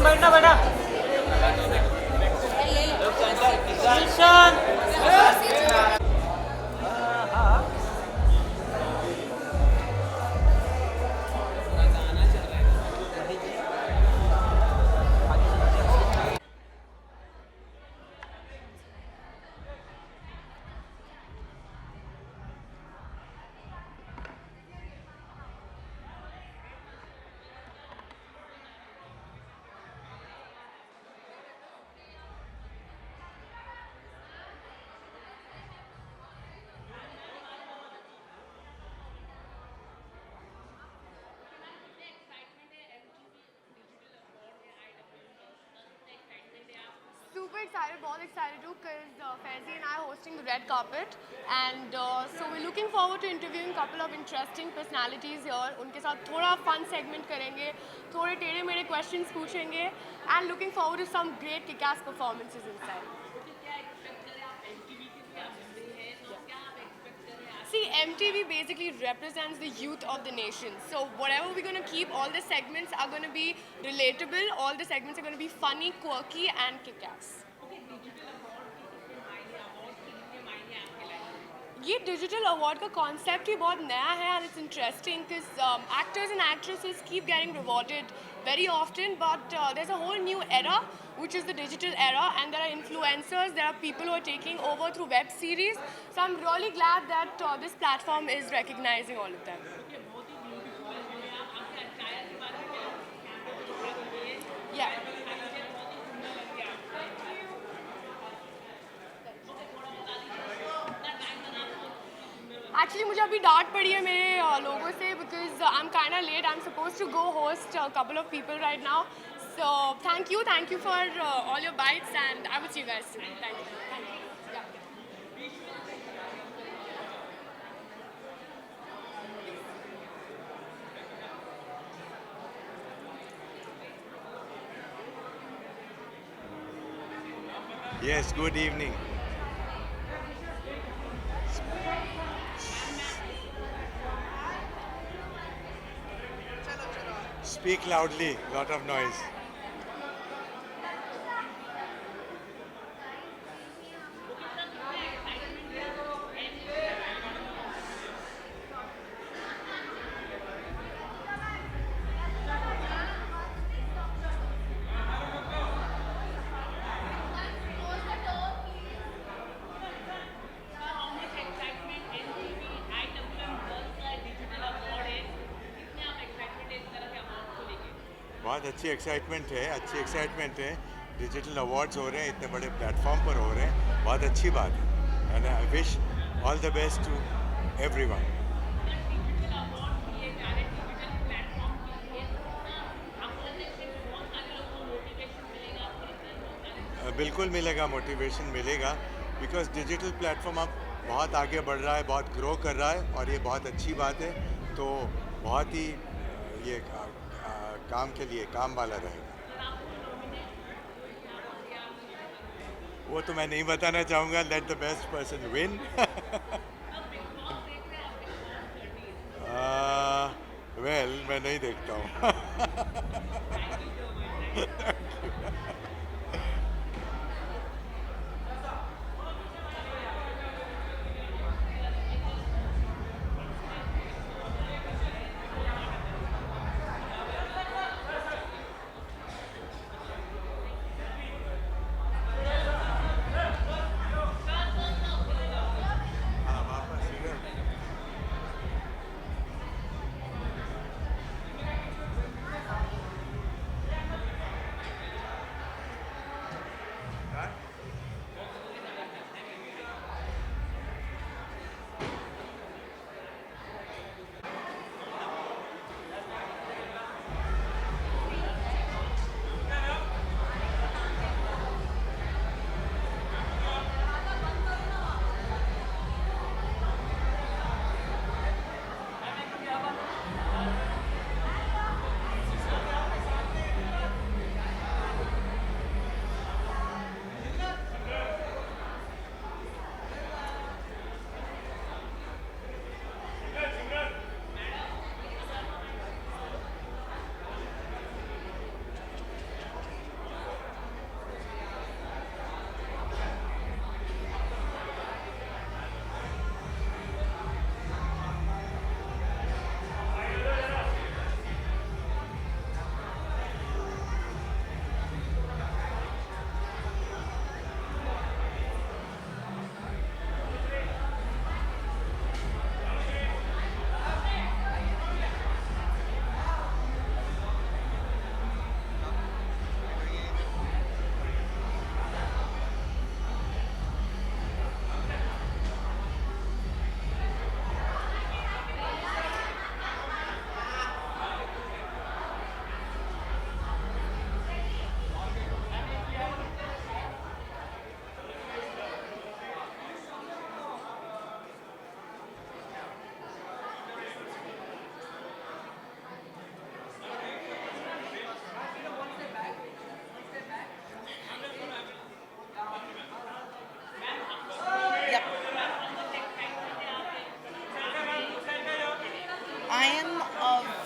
बैठना बेटा। Ishan. Super excited, बहुत excited too, because Faizi and I are hosting the red carpet, and so we're looking forward to interviewing a couple of interesting personalities here. उनके साथ थोड़ा fun segment करेंगे, थोड़े टेढ़े मेढ़े questions पूछेंगे, and looking forward to some great kick-ass performances inside. See, MTV basically represents the youth of the nation. So whatever we're going to keep, all the segments are going to be relatable. All the segments are going to be funny, quirky, and kick-ass. ये digital award का concept ही बहुत नया है and it's interesting because actors and actresses keep getting rewarded very often, but there's a whole new era which is the digital era, and there are influencers, there are people who are taking over through web series. So I'm really glad that this platform is recognizing all of them. Yeah. Actually, मुझे अभी डांट पड़ी है मेरे लोगों से because I'm kind of late. I'm supposed to go host a couple of people right now. So thank you for all your bites, and I will see you guys soon. Thank you. Yeah. Yes, good evening. Speak loudly, lot of noise. बहुत अच्छी excitement है digital awards हो रहे हैं, इतने बड़े platform पर हो रहे हैं, बहुत अच्छी बात है and I wish all the best to everyone. बिल्कुल मिलेगा, मोटिवेशन मिलेगा बिकॉज डिजिटल प्लेटफॉर्म अब बहुत आगे बढ़ रहा है, बहुत ग्रो कर रहा है और ये बहुत अच्छी बात है. तो बहुत ही ये काम के लिए काम वाला रहेगा. वो तो मैं नहीं बताना चाहूँगा. Let the best person win. Well मैं नहीं देखता हूँ.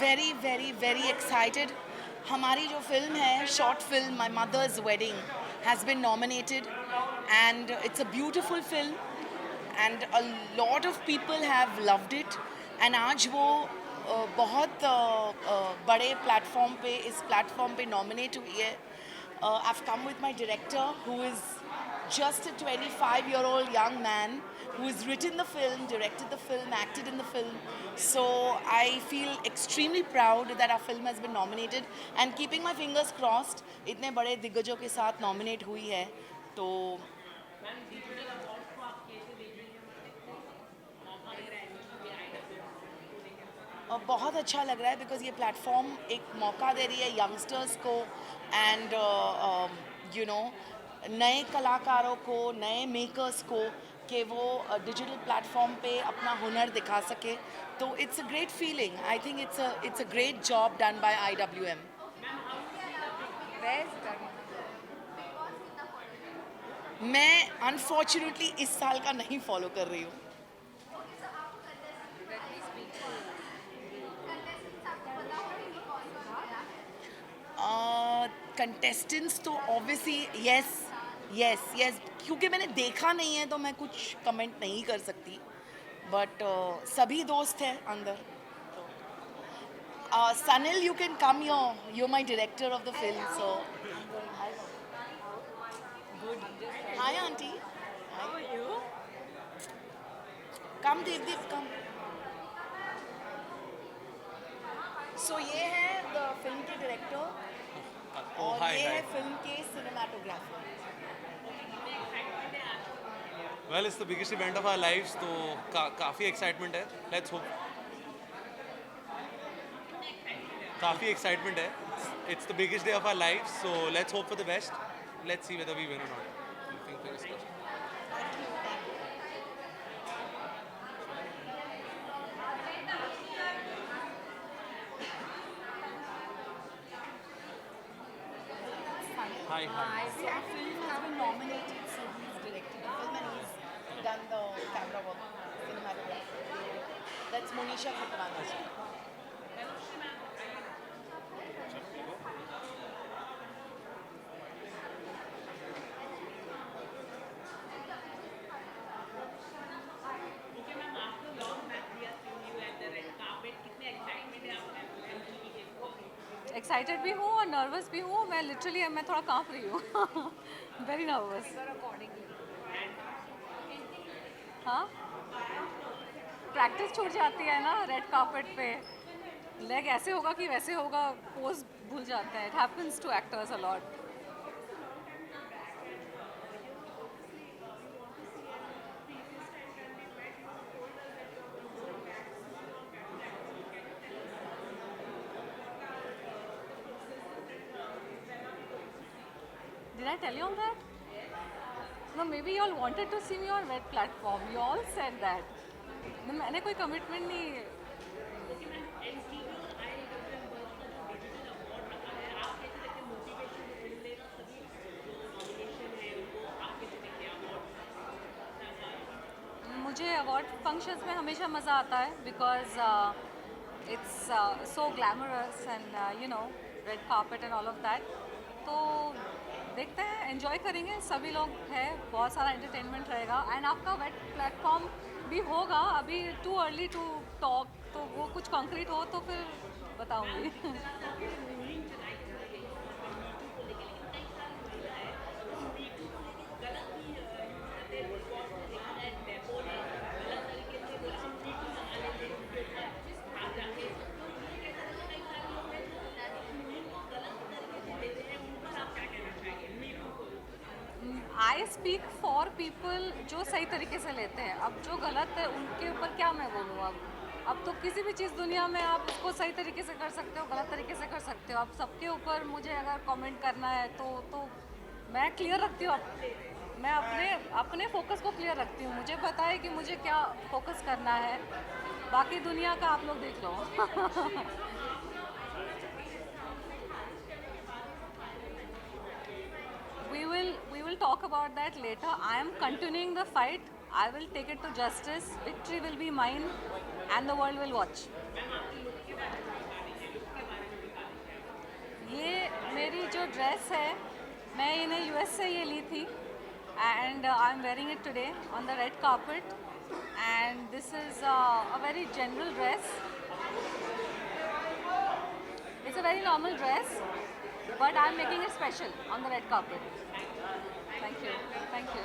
Very very very excited. हमारी जो फिल्म है, short film my mother's wedding, has been nominated and it's a beautiful film and a lot of people have loved it. And आज वो बहुत बड़े प्लेटफॉर्म पे, इस प्लेटफॉर्म पे नॉमिनेट हुई है. I've come with my director, who is just a 25-year-old young man who's written the film, directed the film, acted in the film. So I feel extremely proud that our film has been nominated and keeping my fingers crossed. इतने बड़े दिग्गजों के साथ nominate हुई है, तो बहुत अच्छा लग रहा है बिकॉज ये प्लेटफॉर्म एक मौका दे रही है यंगस्टर्स को एंड यू नो नए कलाकारों को, नए मेकर्स को, कि वो डिजिटल प्लेटफॉर्म पे अपना हुनर दिखा सके. तो it's a great feeling. I think it's a great job done by IWM. मैं अनफॉर्चुनेटली इस साल का नहीं फॉलो कर रही हूँ. कंटेस्टेंट्स तो ऑब्वियसली यस क्योंकि मैंने देखा नहीं है तो मैं कुछ कमेंट नहीं कर सकती. बट सभी दोस्त हैं अंदर. Sanil, you can come here. You're my director of the film, so. Good. Hi, auntie. How are you? Come, Devdeep, come. So ये है the film के director और ये है film के cinematographer. Well, it's the biggest event of our lives, तो काफ़ी excitement है. Let's hope. काफ़ी excitement है. It's the biggest day of our lives, so let's hope for the best. Let's see whether we win or not. Fingers crossed. Hi. So our film has been nominated, so he's directed the film and he's done the camera work, cinematography. That's Monisha Khatwani. Excited भी हूँ और nervous भी हूँ. मैं literally मैं थोड़ा काँप रही हूँ. Very nervous. हाँ, प्रैक्टिस छूट जाती है ना रेड कार्पेट पे. लेग ऐसे होगा कि वैसे होगा, पोज भूल जाते हैं. It happens to actors a lot. Did I tell you all that? No, maybe you all wanted to see me on red platform. You all said that. No, मैंने कोई commitment नहीं. मुझे अवार्ड फंक्शंस में हमेशा मज़ा आता है because it's so glamorous and you know red carpet and all of that. तो देखते हैं, एंजॉय करेंगे. सभी लोग हैं, बहुत सारा एंटरटेनमेंट रहेगा एंड आपका वेट प्लेटफॉर्म भी होगा. अभी टू अर्ली टू टॉक, तो वो कुछ कॉन्क्रीट हो तो फिर बताऊंगी. आई स्पीक फॉर पीपल जो सही तरीके से लेते हैं. अब जो गलत है उनके ऊपर क्या मैं बोलूँ. अब तो किसी भी चीज़ दुनिया में आप उसको सही तरीके से कर सकते हो, गलत तरीके से कर सकते हो. अब सबके ऊपर मुझे अगर कमेंट करना है तो मैं क्लियर रखती हूँ. मैं अपने फोकस को क्लियर रखती हूँ. मुझे पता है कि मुझे क्या फोकस करना है. बाकी दुनिया का आप लोग देख लो. We will talk about that later. I am continuing the fight. I will take it to justice. Victory will be mine and the world will watch. मेरी जो ड्रेस है मैं इन्हें यूएस से ये ली थी and I am wearing it today on the red carpet and this is a very general dress. It's a very normal dress, but I'm making it special on the red carpet. Thank you. Thank you.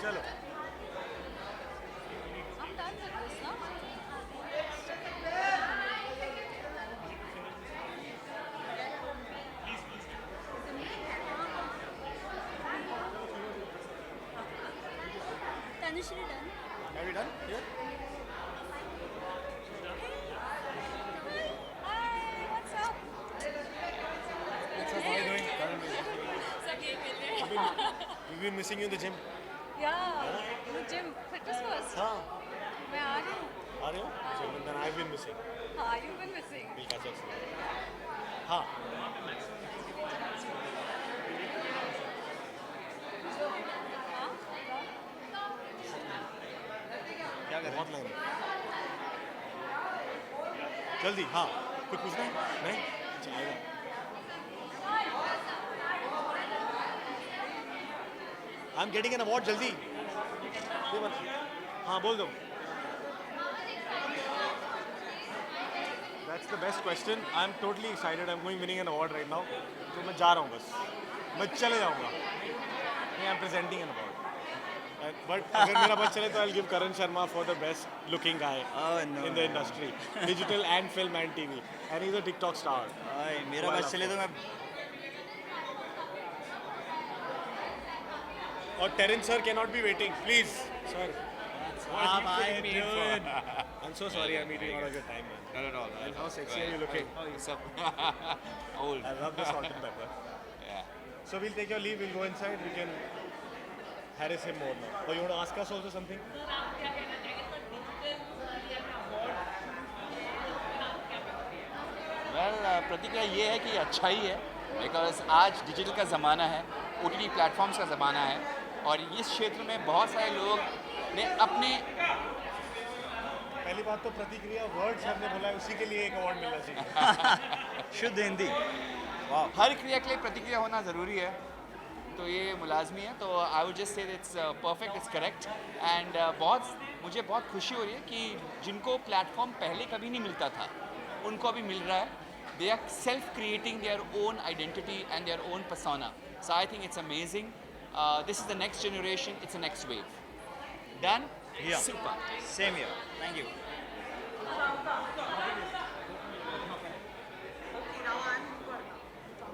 चलो I'm done with this, no? Tanushree done. have you done here? Hi, what's up? What's up? How are you doing? We've been missing you in the gym. Yeah, gym, fitness first. हाँ मैं आ रही हूँ. आ रहे हो? चलो then I've been missing. हाँ, you've been missing. We'll catch up soon. हाँ क्या कर बहुत लाइन जल्दी हाँ कुछ पूछना है नहीं अच्छा आएगा I am getting an award जल्दी ये बता हाँ बोल दो That's the best question. I'm totally excited. I'm going winning an award right now. तो मैं जा रहा हूँ बस मैं चले जाऊँगा नहीं I'm presenting an award. But अगर मेरा बस चले तो I'll give Karan Sharma for the best looking guy in the industry, digital and film and TV, and he's a TikTok star. मेरा बस चले तो मैं और Terence sir cannot be waiting. Please, sir. आप आए dude. I'm so sorry. I'm eating out of your time, man. Not at all. And how sexy are you looking? What's up? Old. I love the salt and pepper. Yeah. So we'll take your leave. We'll go inside. We can harass him more now. Oh, you want to ask us also something? Well, प्रतिक्रिया ये है कि अच्छा ही है because आज digital का ज़माना है OTT प्लेटफॉर्म्स का ज़माना है और इस क्षेत्र में बहुत सारे लोग ने अपने पहली बात तो प्रतिक्रिया वर्ड्स हमने बोला है उसी के लिए एक अवार्ड मिलना चाहिए शुद्ध हिंदी हर क्रिया के लिए प्रतिक्रिया होना ज़रूरी है तो ये मुलाजमी है तो I would just say it's perfect it's correct and मुझे बहुत खुशी हो रही है कि जिनको प्लेटफॉर्म पहले कभी नहीं मिलता था उनको अभी मिल रहा है they are self creating their own identity and their own persona so I think it's amazing this is the next generation it's the next wave done Yeah. super Same here. Thank you.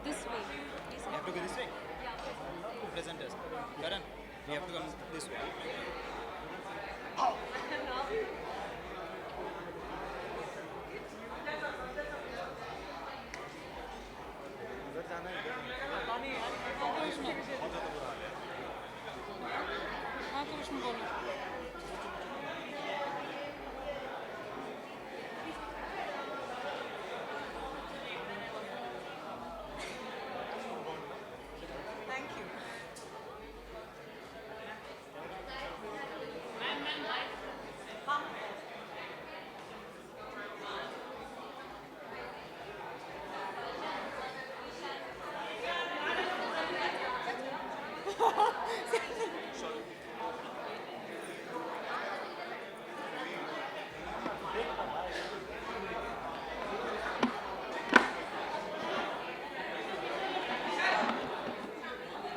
This way. You have to go this way. Presenters. Karan, you have to come this way. हाँ, कृष्ण बोलो.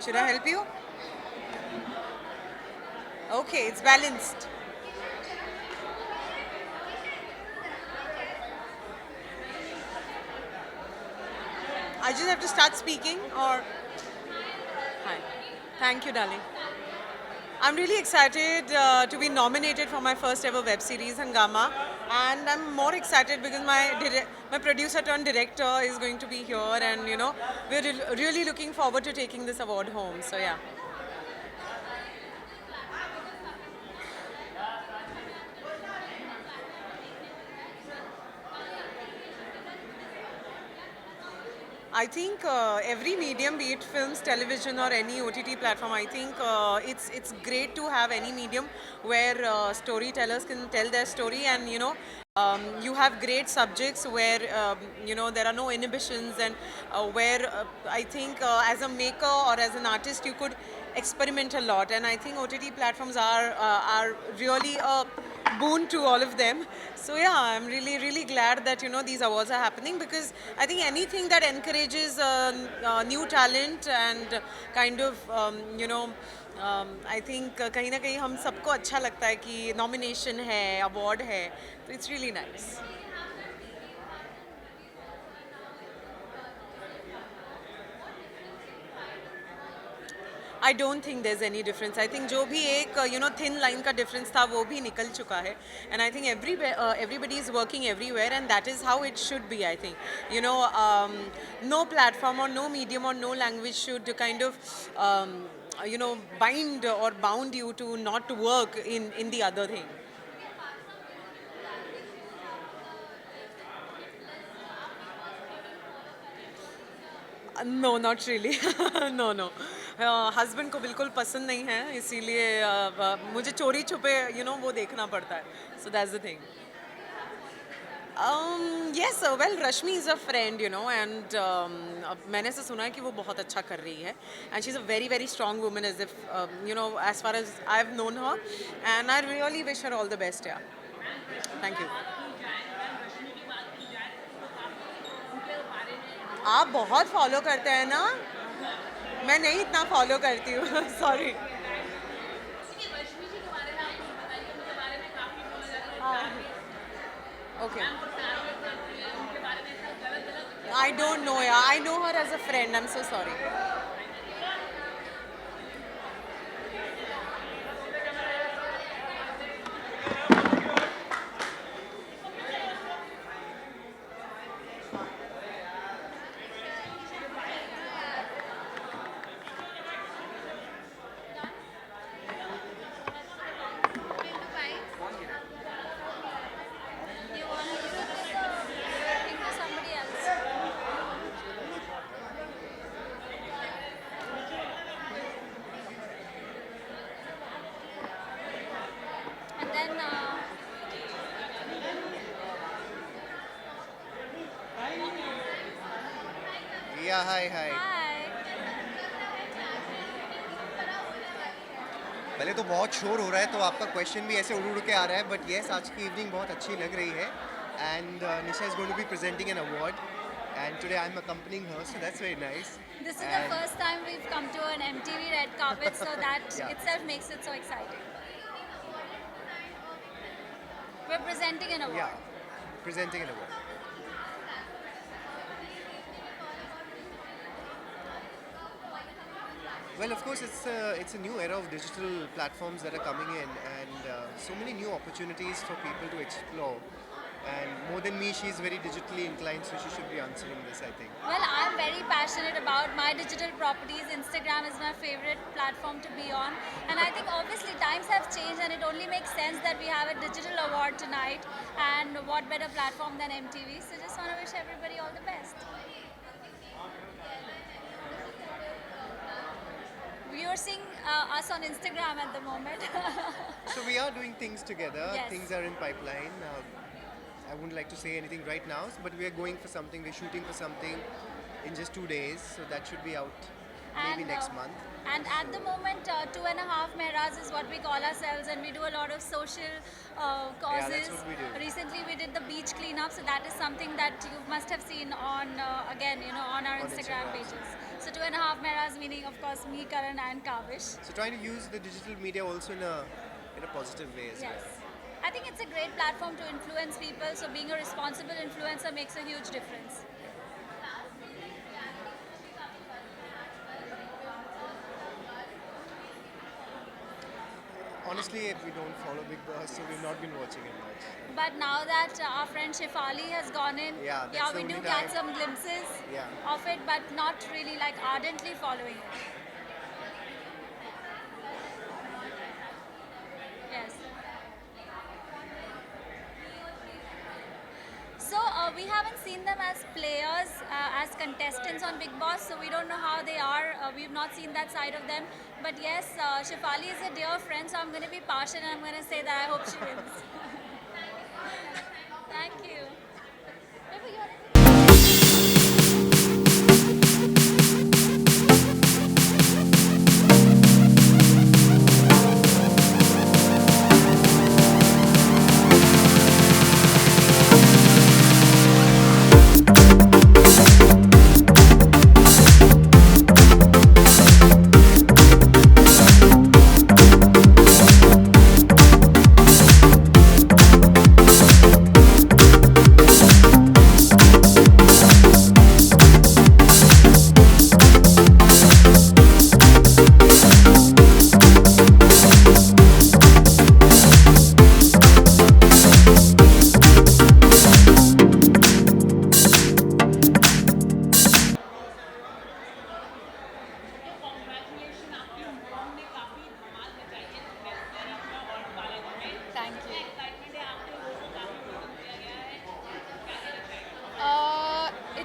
Should I help you? Okay, it's balanced. I just have to start speaking or... Hi. Thank you, darling. I'm really excited to be nominated for my first ever web series, Hangama. And I'm more excited because my producer turned director is going to be here, and you know, we're really looking forward to taking this award home. So yeah. I think every medium, be it films, television, or any OTT platform, I think it's great to have any medium where storytellers can tell their story, and you know, You have great subjects where there are no inhibitions, and where I think as a maker or as an artist you could experiment a lot, and I think OTT platforms are really a boon to all of them. So yeah, I'm really glad that these awards are happening, because I think anything that encourages new talent and kind of I think कहीं ना कहीं हम सबको अच्छा लगता है कि nomination है, अवार्ड है, तो it's really nice. I don't think there is any difference. I think जो भी एक थिन लाइन का डिफरेंस था वो भी निकल चुका है, and I think everybody is working everywhere, and that is how it should be. I think no platform or no medium or no language should kind of bind or bound you to not to work in the other thing. No, not really. No. Husband को बिल्कुल पसंद नहीं है, इसीलिए मुझे चोरी छुपे वो देखना पड़ता है. So that's the thing. Yes, well, Rashmi is a friend, and मैंने ऐसा सुना है कि वो बहुत अच्छा कर रही है, and she's a very strong woman, as if as far as I've known her, and I really wish her all the best. Yeah, thank you. आप बहुत फॉलो करते हैं ना, मैं नहीं इतना फॉलो करती हूँ. Sorry. Okay. I don't know. Yeah, I know her as a friend. I'm so sorry. Yeah, hi. पहले तो बहुत शोर हो रहा है, तो आपका क्वेश्चन भी ऐसे उड़ के आ रहा है, बट येस, आज की इवनिंग बहुत अच्छी लग रही है, and Nisha is going to be presenting an award, and today I'm accompanying her, so that's very nice. This is the first time we've come to an MTV red carpet, so that itself makes it so exciting. We're presenting an award. Yeah, presenting an award. Well, of course, it's a new era of digital platforms that are coming in, and so many new opportunities for people to explore. And more than me, she's very digitally inclined, so she should be answering this, I think. Well, I'm very passionate about my digital properties. Instagram is my favorite platform to be on. And I think obviously times have changed, and it only makes sense that we have a digital award tonight. And what better platform than MTV? So just want to wish everybody all the best. You're seeing us on Instagram at the moment. So we are doing things together. Yes. Things are in pipeline. I wouldn't like to say anything right now, but we are going for something. We're shooting for something in just 2 days, so that should be out maybe next month. And at the moment, 2.5 Mehras is what we call ourselves, and we do a lot of social causes. Yeah, that's what we do. Recently, we did the beach cleanup, so that is something that you must have seen on on our Instagram pages. So 2.5 Mehras meaning, of course, me, Karan, and Kavish. So trying to use the digital media also in a positive way as Yes. well. I think it's a great platform to influence people, so being a responsible influencer makes a huge difference. Honestly, we don't follow Big Boss, so we've not been watching it much. But now that our friend Shefali has gone in, Yeah, that's we the do only catch time. some glimpses Yeah. of it, but not really like ardently following it. Yes. So we haven't seen them as players, as contestants on Big Boss, so we don't know how they are. We've not seen that side of them. But yes, Shefali is a dear friend, so I'm going to be partial and I'm going to say that I hope she wins.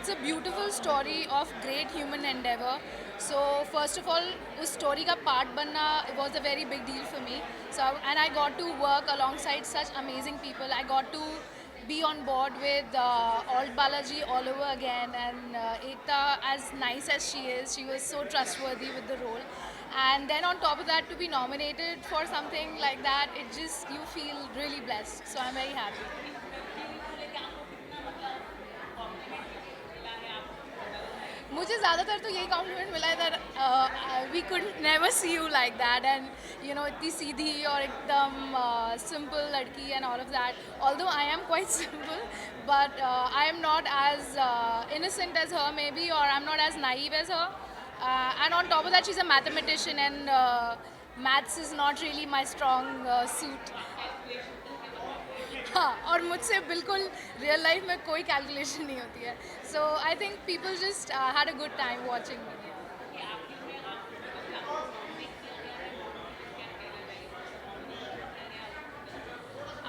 it's a beautiful story of great human endeavor. So first of all, उस story का part बनना was a very big deal for me. So and I got to work alongside such amazing people. I got to be on board with Alt Balaji all over again, and Ekta, as nice as she was so trustworthy with the role. And then on top of that, to be nominated for something like that, it just, you feel really blessed. So I'm very happy. मुझे ज़्यादातर तो यही complement मिला है that we could never see you like that, and you know, इतनी सीधी और एकदम simple लड़की and all of that. Although I am quite simple, but I am not as innocent as her maybe, or I'm not as naive as her. And on top of that, she's a mathematician, and maths is not really my strong suit. हाँ, और मुझसे बिल्कुल real life में कोई calculation नहीं होती है. So I think people just had a good time watching me.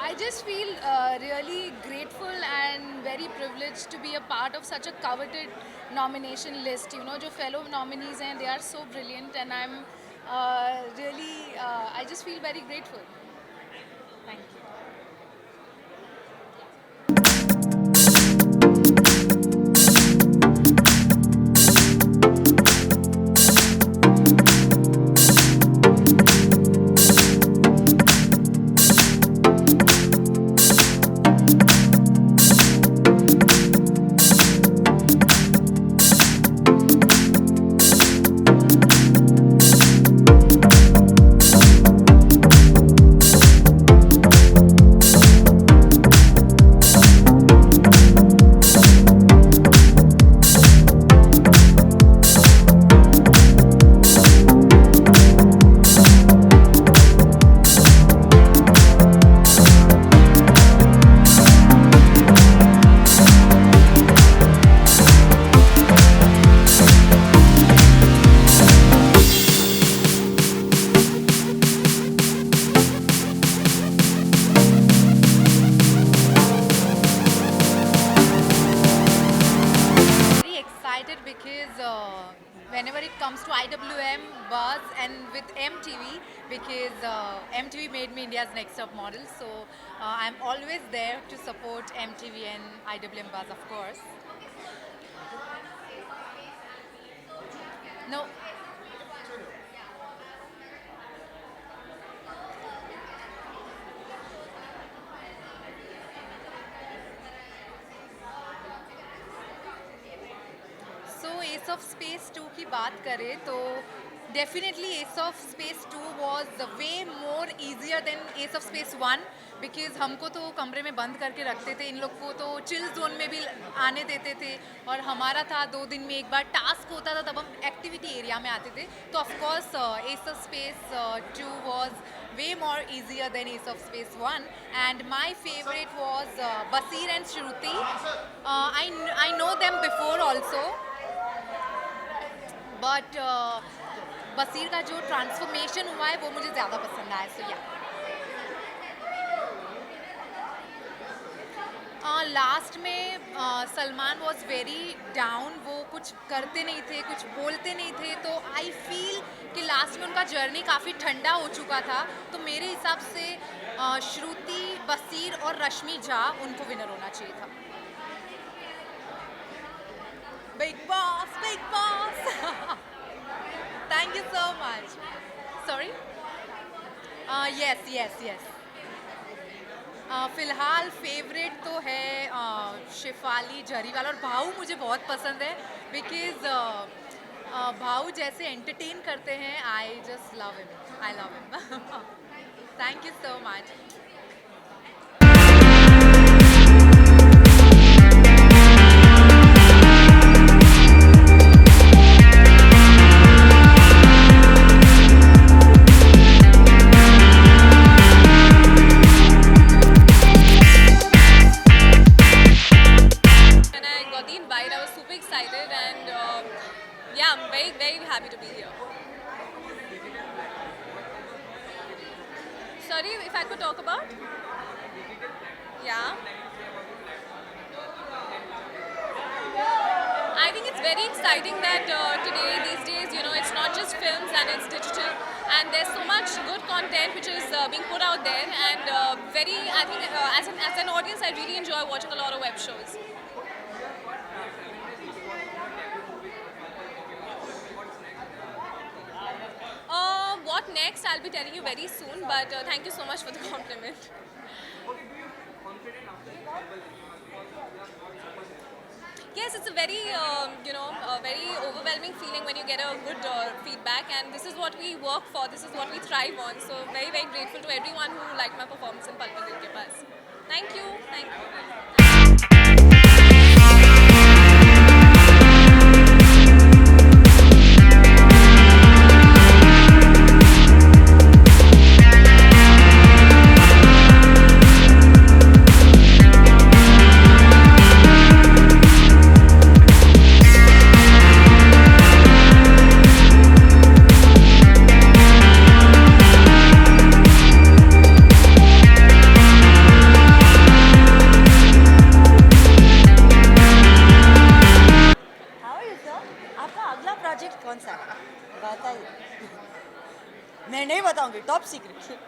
I just feel really grateful and very privileged to be a part of such a coveted nomination list. You know, जो fellow nominees हैं, they are so brilliant, and I'm really, I just feel very grateful. Thank you. Whenever it comes to IWM, Buzz, and with MTV, because MTV made me India's Next Top Model, so I'm always there to support MTV and IWM Buzz, of course. No. S of space 2 की बात करें तो definitely S of space 2 was way more easier than S of space 1 because हमको तो कमरे में बंद करके रखते थे, इन लोग को तो चिल जोन में भी आने देते थे, और हमारा था 2 दिन में एक बार टास्क होता था, तब हम एक्टिविटी एरिया में आते थे. तो of course S of space 2 was way more easier than Ace of Space 1, and my favorite was Basir and Shruti. I know them before also, but बसीर का जो ट्रांसफॉर्मेशन हुआ है वो मुझे ज़्यादा पसंद आया. सो या लास्ट में सलमान वॉज वेरी डाउन, वो कुछ करते नहीं थे, कुछ बोलते नहीं थे, तो आई फील कि लास्ट में उनका जर्नी काफ़ी ठंडा हो चुका था. तो मेरे हिसाब से श्रुति, बसीर और रश्मि झा उनको विनर होना चाहिए था. Big boss, big boss. Thank you so much. Sorry? Yes. फ़िलहाल फेवरेट तो है शिफाली जरीवाल, और भाऊ मुझे बहुत पसंद है बिकॉज़ भाऊ जैसे एंटरटेन करते हैं, I just love him. Thank you so much. Happy to be here. Sorry, if I could talk about? Yeah. very exciting that today, these days, you know, it's not just films and it's digital, and there's so much good content which is being put out there, and I think as an audience, I really enjoy watching a lot of web shows. What next? I'll be telling you very soon, but thank you so much for the compliment. Yes, it's a very, very overwhelming feeling when you get a good feedback, and this is what we work for, this is what we thrive on. So very, very grateful to everyone who liked my performance in Pal Pal Dil Ke Paas. Thank you. Thank you. आपका अगला project कौन सा है बताइए मैं नहीं बताऊंगी top secret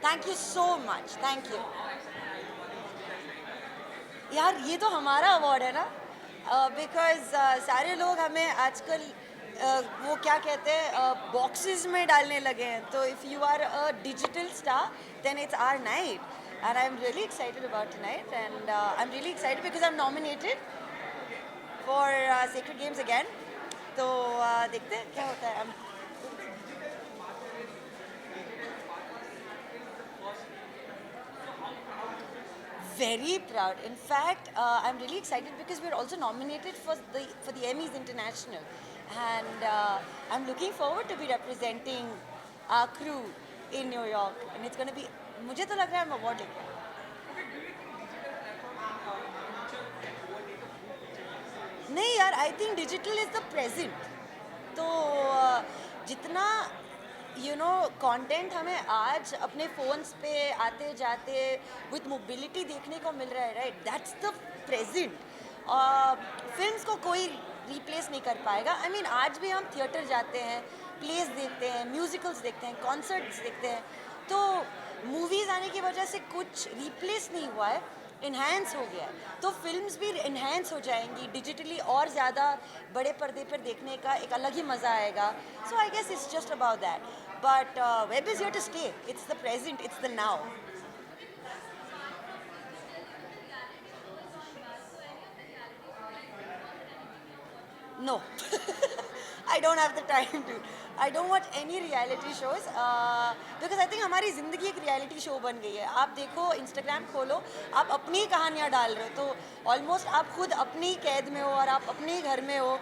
thank you so much thank you यार ये तो हमारा अवार्ड है ना बिकॉज सारे लोग हमें आजकल वो क्या कहते हैं बॉक्सेस में डालने लगे हैं तो if you are a digital star then it's our night and I'm really excited about tonight and I'm really excited because I'm nominated for Sacred Games again तो देखते हैं क्या होता है very proud in fact I'm really excited because we're also nominated for the Emmys International and I'm looking forward to be representing our crew in New York and it's going to be मुझे तो लग रहा है मैं award लेके नहीं यार I think digital is the present तो जितना यू नो कंटेंट हमें आज अपने फ़ोन्स पे आते जाते विथ मोबिलिटी देखने को मिल रहा है right that's the present films को कोई रिप्लेस नहीं कर पाएगा आई मीन आज भी हम थिएटर जाते हैं प्लेस देखते हैं म्यूजिकल्स देखते हैं कॉन्सर्ट्स देखते हैं तो मूवीज़ आने की वजह से कुछ रिप्लेस नहीं हुआ है इन्हेंस हो गया है तो फिल्म्स भी इन्हेंस हो जाएंगी डिजिटली और ज़्यादा बड़े पर्दे पर देखने का एक अलग ही मज़ा आएगा so I guess it's just about that but web is here to stay it's the present it's the now no I don't have the time to. I don't watch any reality shows because I think हमारी ज़िंदगी एक reality show बन गई है आप देखो Instagram खोलो आप अपनी कहानियाँ डाल रहे हो तो ऑलमोस्ट आप खुद अपनी कैद में हो और आप अपने घर में हो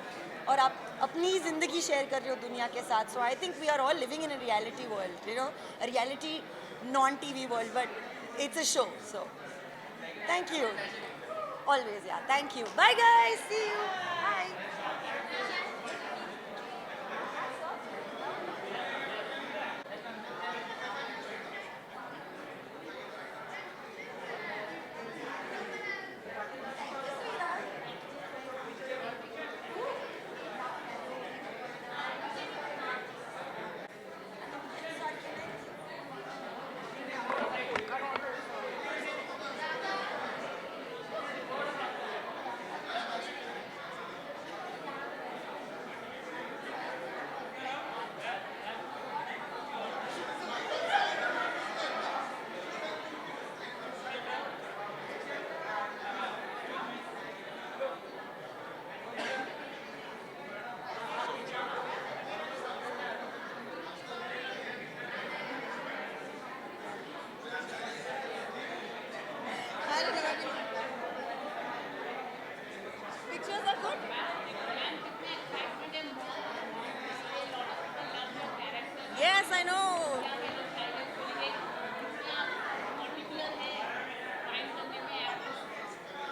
और आप अपनी ज़िंदगी शेयर कर रहे हो दुनिया के साथ so I think we are all living in a reality world you know a reality non TV world but it's a show so thank you always यार thank you bye guys see you bye Yes, I know.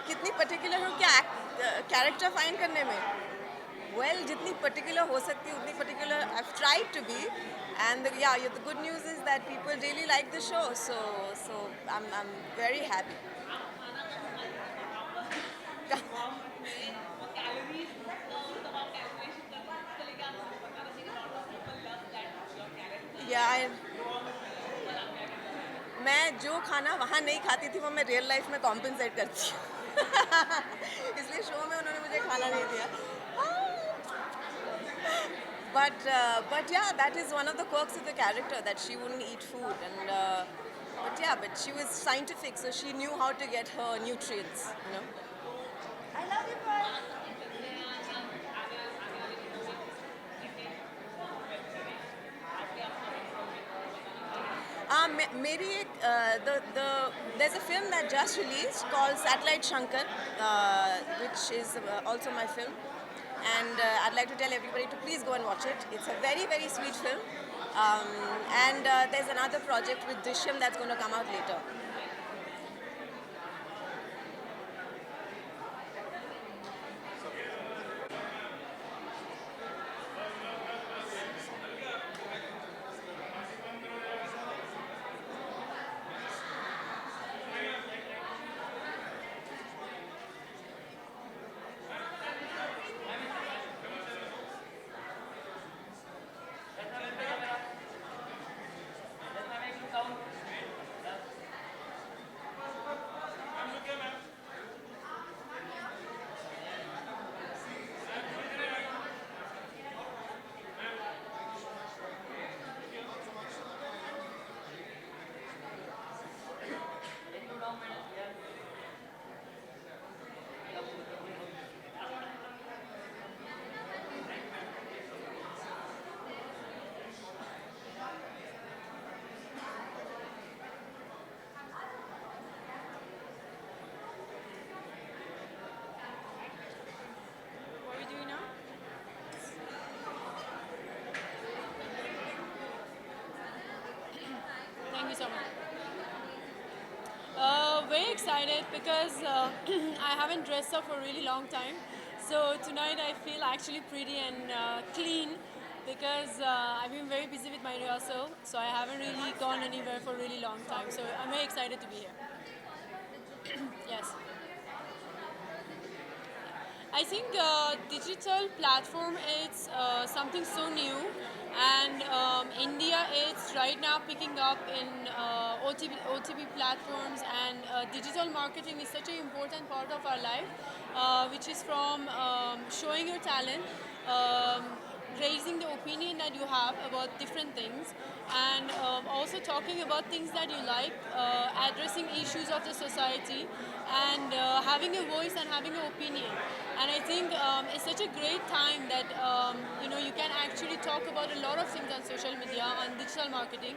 कितनी particular हो क्या character find करने में Well, जितनी particular हो सकती है उतनी particular I've tried to be, and the good news is that people really like the show, so I'm very happy. Yeah, मैं जो खाना वहाँ नहीं खाती थी वो मैं रियल लाइफ में कॉम्पनसेट करती हूँ इसलिए शो में उन्होंने मुझे खाना नहीं दिया but yeah, that is one of the quirks of the character, that she wouldn't eat food, and but she was scientific, so she knew how to get her nutrients, you know. I love you, boys. मेरी एक there's a film that just released called Satellite Shankar, which is also my film, and I'd like to tell everybody to please go and watch it. It's a very, very sweet film, and there's another project with Drishyam that's going to come out later. Very excited because I haven't dressed up for a really long time. So tonight I feel actually pretty and clean because I've been very busy with my rehearsal. So I haven't really gone anywhere for a really long time. So I'm very excited to be here. Yes. I think digital platform is something so new, and India is right now picking up in OTB platforms, and digital marketing is such an important part of our life, which is from showing your talent, raising the opinion that you have about different things, and also talking about things that you like, addressing issues of the society, and having a voice and having an opinion. And I think it's such a great time that you can actually talk about a lot of things on social media, on digital marketing.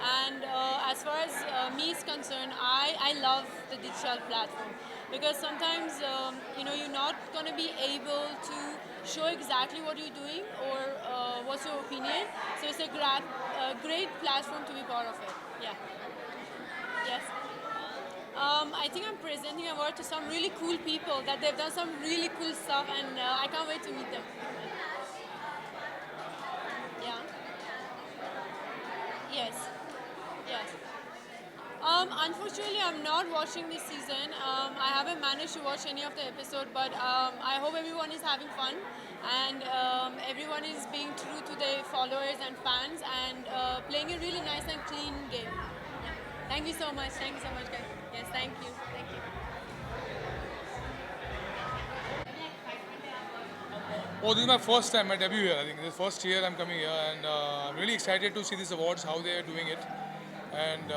And as far as me is concerned, I love the digital platform because sometimes you're not going to be able to show exactly what you're doing or what's your opinion. So it's a great platform to be part of it. Yeah. Yes. I think I'm presenting an award to some really cool people that they've done some really cool stuff, and I can't wait to meet them. Yeah. Yes. Yes. Unfortunately, I'm not watching this season. I haven't managed to watch any of the episode, but I hope everyone is having fun and everyone is being true to their followers and fans and playing a really nice and clean game. Yeah. Thank you so much. Thank you so much, guys. Yes, thank you. Thank you. Oh, this is my first time, my debut here. I think this is the first year I'm coming here, and I'm really excited to see these awards, how they are doing it, and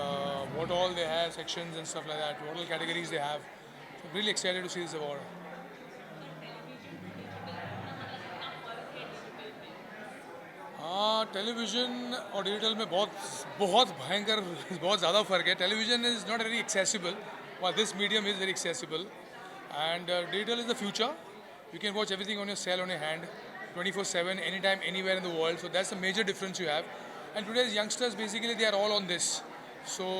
what all they have, sections and stuff like that, what all categories they have. So I'm really excited to see this award. Television और digital में बहुत भयंकर बहुत ज़्यादा फ़र्क है. Television is not very accessible, while this medium is very accessible, and digital is the future. You can watch everything on your cell, on your hand, 24/7, anytime, anywhere in the world. So that's a major difference you have. And today's youngsters, basically, they are all on this. So,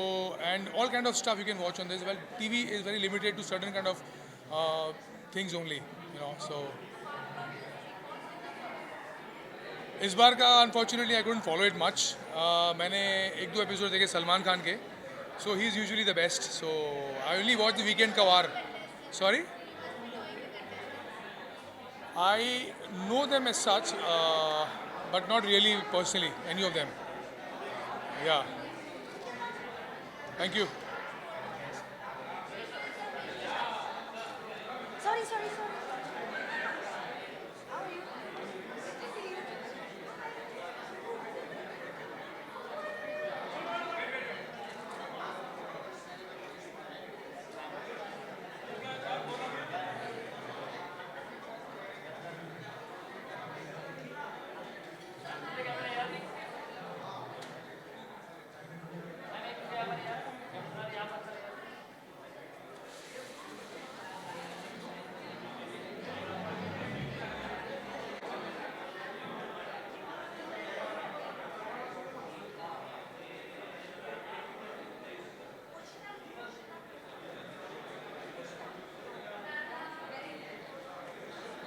and all kind of stuff you can watch on this. Well, TV is very limited to certain kind of things only, So इस बार का unfortunately I couldn't follow it much. मैंने एक दो episode देखे सलमान खान के. So he is usually the best. So I only watch the weekend कवार. Sorry, I know them as such, but not really personally, any of them. Yeah. Thank you. Sorry.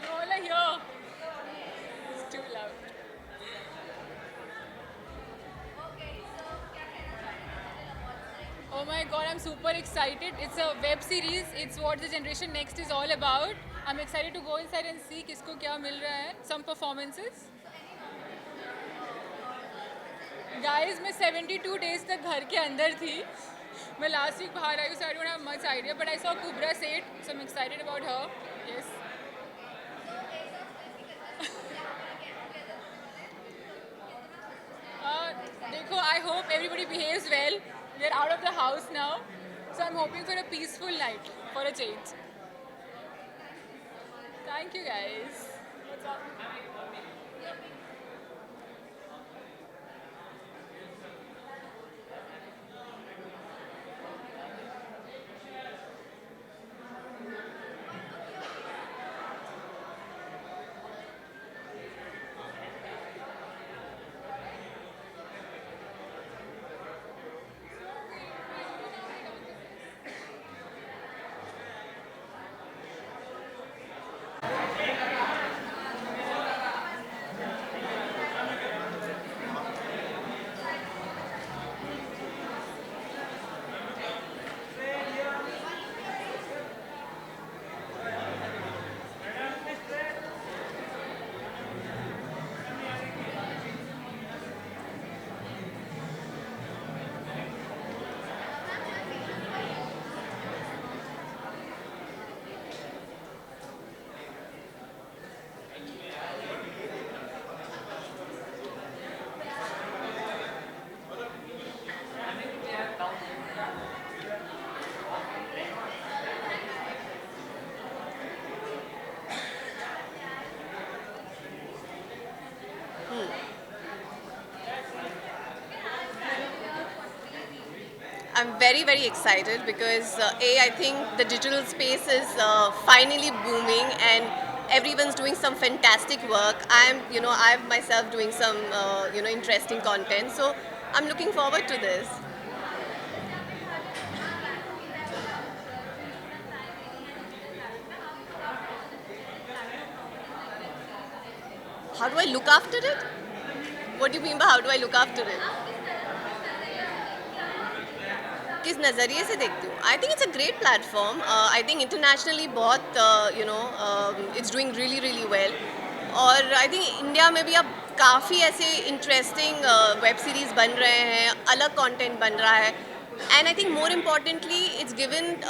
You all are here. It's too loud. Oh my god, I'm super excited. It's a web series. It's what the Generation Next is all about. I'm excited to go inside and see किसको क्या मिल रहा है. Some performances. Guys, मैं 72 days तक घर के अंदर थी. मैं last week बाहर आई हूँ, so I don't have much idea. But I saw Kubra Seth, so I'm excited about her. Yes. देखो, I hope everybody behaves well. We're out of the house now, so I'm hoping for a peaceful night for a change. Thank you, guys. What's up? I'm very, very excited because I think the digital space is finally booming and everyone's doing some fantastic work. I'm myself doing some, interesting content. So I'm looking forward to this. How do I look after it? What do you mean by how do I look after it? किस नज़रिए से देखती हूँ? I think it's a great platform. I think internationally बहुत it's doing really really well. और I think India में भी अब काफ़ी ऐसे interesting web series बन रहे हैं, अलग content बन रहा है. And I think more importantly, it's given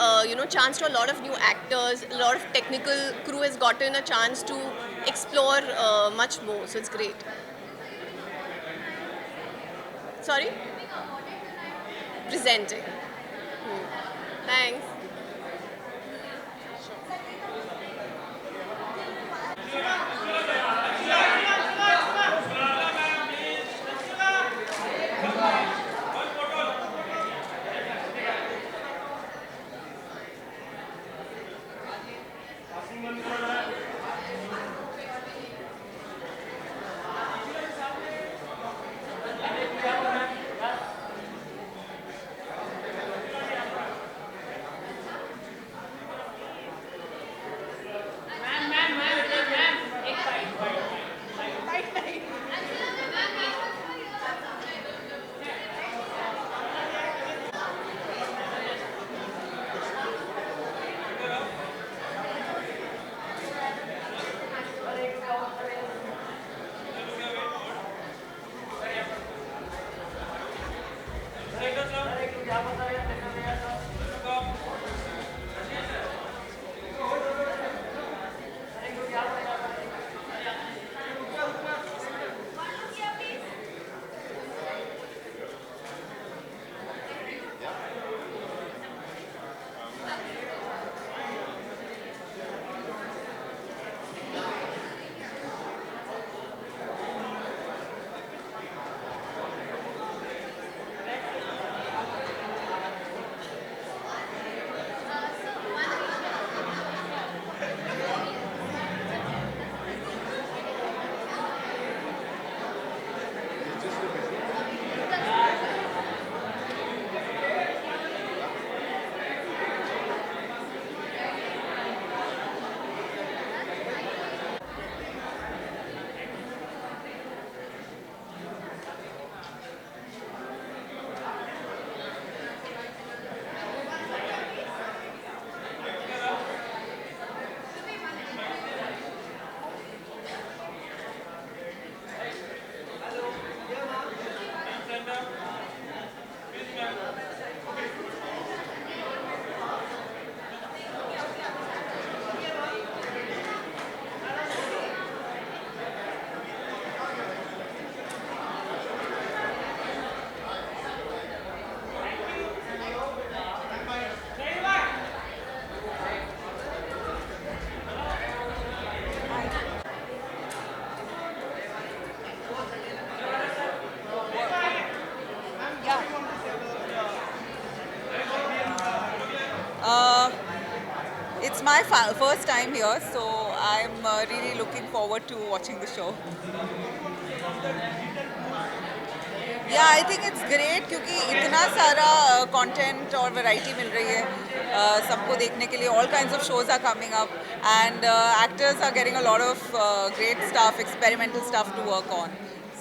chance to a lot of new actors. A lot of technical crew has gotten a chance to explore much more. So it's great. Sorry? Presenting. Thanks. It's my first time here, so I'm really looking forward to watching the show. Yeah, I think it's great क्योंकि इतना सारा content और variety मिल रही है सबको देखने के लिए. All kinds of shows are coming up, and actors are getting a lot of great stuff, experimental stuff to work on.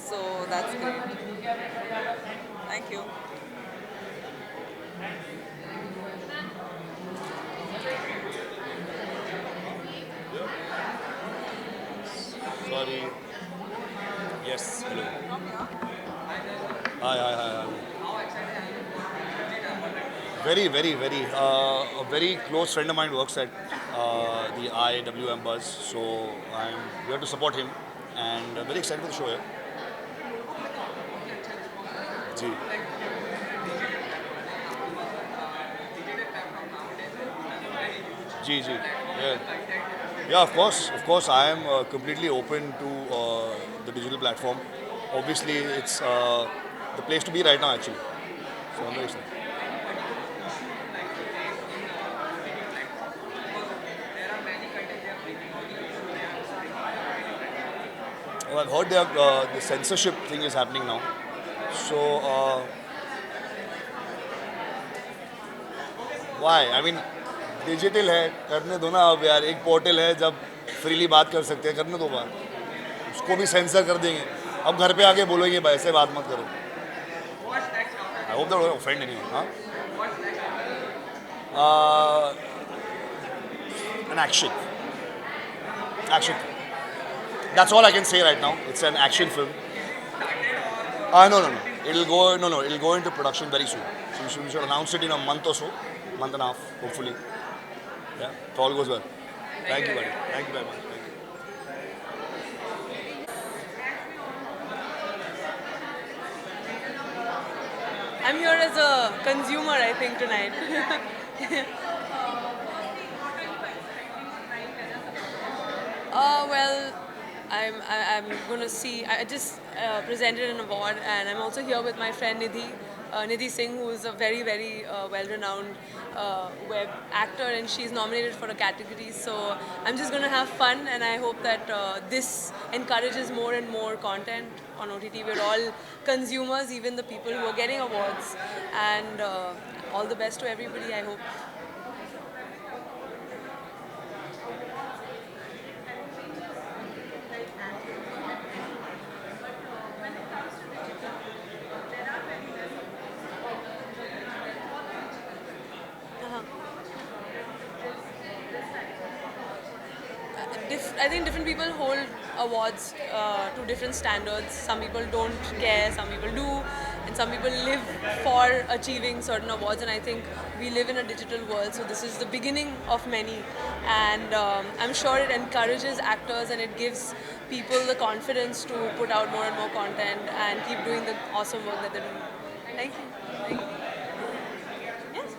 So that's great. Thank you. Sorry. Yes. Hello. Hi. Very. A very close friend of mine works at the IWM Buzz, so I'm here to support him, and very excited for the show here. जी. जी. Yeah, of course. I am completely open to the digital platform. Obviously, it's the place to be right now, actually. So I'm very excited. Well, I've heard the censorship thing is happening now. So why? I mean, digital है, करने दो ना अब यार. एक portal है जब freely बात कर सकते हैं, करने दो बात. उसको भी सेंसर कर देंगे. अब घर पे आके बोलोगे भाई ऐसे बात मत करो. I hope that won't offend anyone. An action. That's all I can say right now. It's an action film. No. It'll go into production very soon. So we should announce it in a month or so, month and a half, hopefully. Yeah, if all goes well. Thank you, buddy. Thank you very much. Thank you. I'm here as a consumer, I think, tonight. Well, I'm going to see. I just presented an award, and I'm also here with my friend Nidhi Singh, who is a very well-renowned web actor, and she's nominated for a category. So I'm just going to have fun, and I hope that this encourages more and more content on OTT. We're all consumers, even the people who are getting awards, and all the best to everybody, I hope. I think different people hold awards to different standards. Some people don't care, some people do, and some people live for achieving certain awards. And I think we live in a digital world, so this is the beginning of many. And I'm sure it encourages actors and it gives people the confidence to put out more and more content and keep doing the awesome work that they're doing. Thank you. Yes.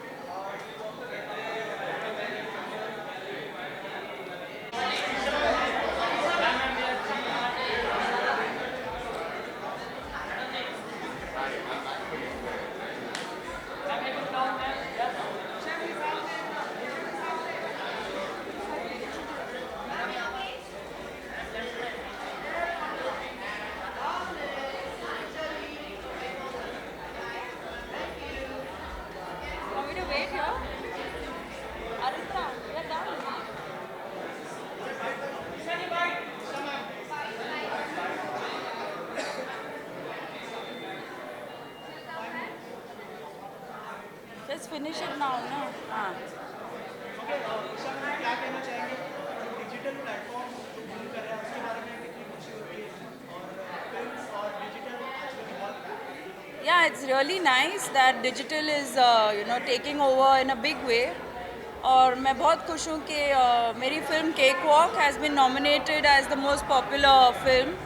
Let's finish it now, no? हाँ. Yeah, it's really nice that digital is taking over in a big way. और मैं बहुत खुश हूँ कि मेरी film Cakewalk has been nominated as the most popular film.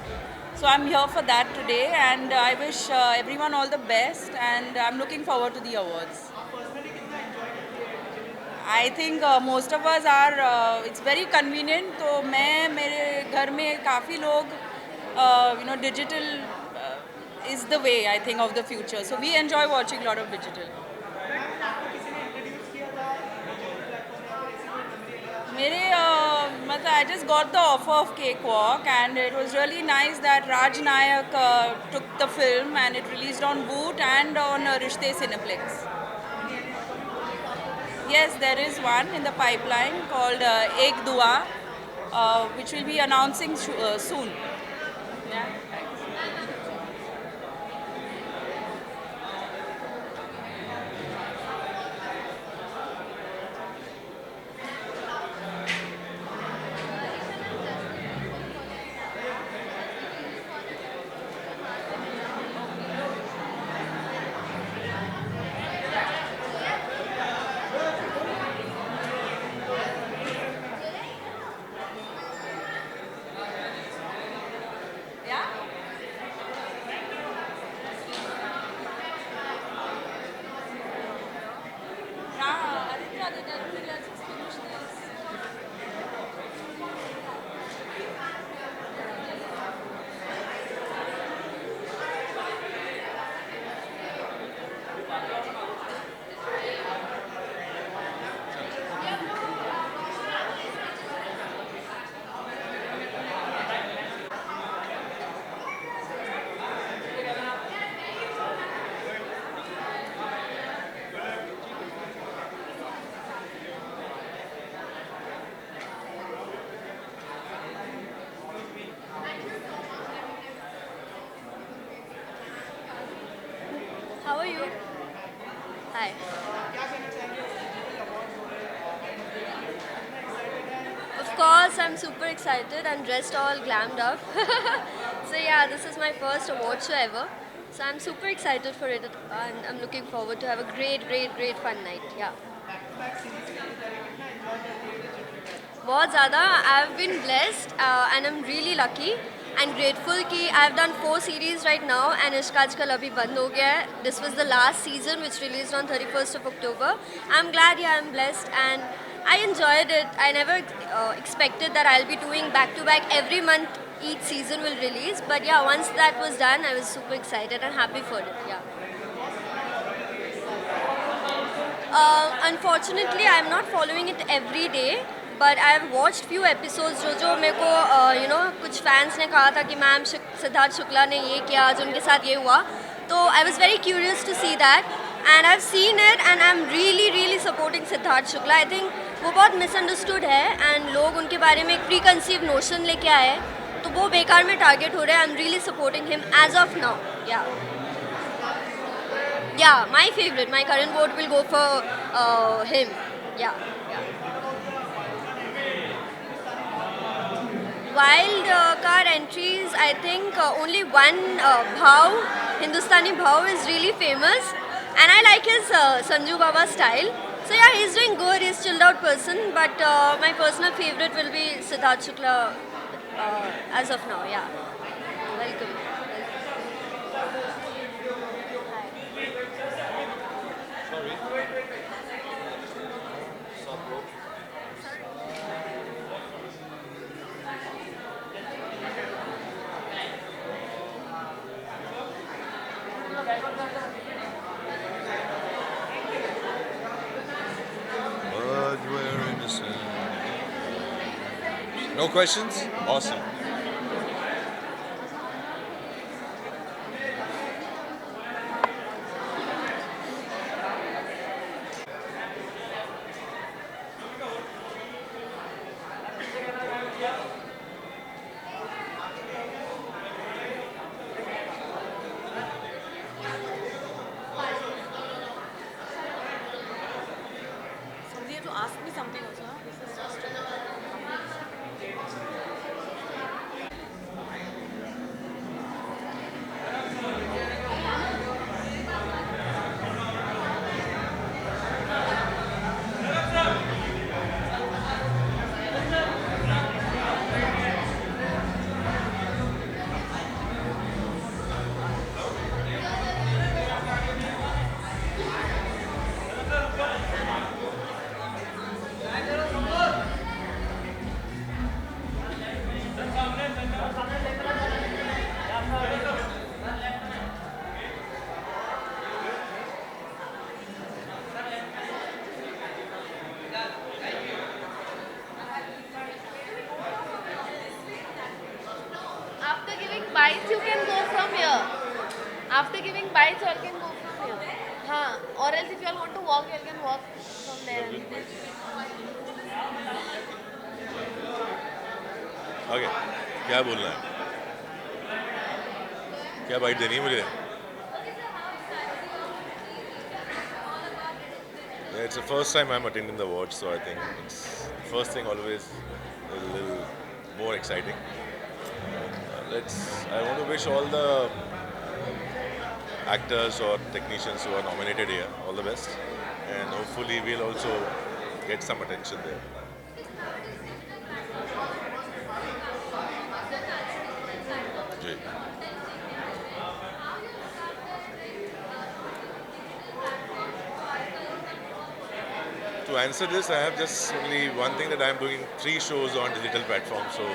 So I'm here for that today, and I wish everyone all the best, and I'm looking forward to the awards. I think most of us are, it's very convenient, तो मेरे घर में काफ़ी लोग, digital is the way, I think, of the future. So we enjoy watching a lot of digital. I just got the offer of Cakewalk, and it was really nice that Raj Nayak took the film and it released on Boot and on Rishte Cineplex. Yes, there is one in the pipeline called Ek Dua, which will be announcing soon. Yeah. How are you? Hi. Of course, I'm super excited. I'm dressed all glammed up. So yeah, this is my first award show ever. So I'm super excited for it, and I'm looking forward to have a great fun night. Yeah. बहुत ज़्यादा. I've been blessed and I'm really lucky and grateful कि I've done 4 series right now and Ishq Aajkal अभी बंद हो गया है. This was the last season which released on 31st of October. I'm glad, yeah, I'm blessed and I enjoyed it. I never expected that I'll be doing back-to-back every month. Each season will release, but yeah, once that was done, I was super excited and happy for it. Yeah. Unfortunately, I'm not following it every day, but I've watched few episodes जो मेरे को कुछ fans ने कहा था कि ma'am Siddharth Shukla ने ये किया, आज उनके साथ ये हुआ, तो I was very curious to see that, and I've seen it, and I'm really supporting Siddharth Shukla. I think वो बहुत misunderstood है, and लोग उनके बारे में एक preconceived notion लेके आए, तो वो बेकार में target हो रहे हैं. I'm really supporting him as of now. Yeah, my favorite. My current vote will go for him. Yeah. Wild card entries, I think only one Bhav, Hindustani Bhav is really famous, and I like his Sanju Baba style. So yeah, he's doing good, he's chilled out person, but my personal favorite will be Siddharth Shukla as of now. Yeah. Welcome. But we're innocent. No questions? Awesome. You have to ask me something also. Huh? This is just After giving bites, you all can go from here. हाँ, or else if you all want to walk, you all can walk from there. Okay क्या बोलना है क्या bite देनी है मुझे Yeah, it's the first time I'm attending the awards, so I think it's first thing always a little more exciting. I want to wish all the actors or technicians who are nominated here all the best, and hopefully we'll also get some attention there. Ji. To answer this, I have just only one thing, that I am doing 3 shows on digital platforms, so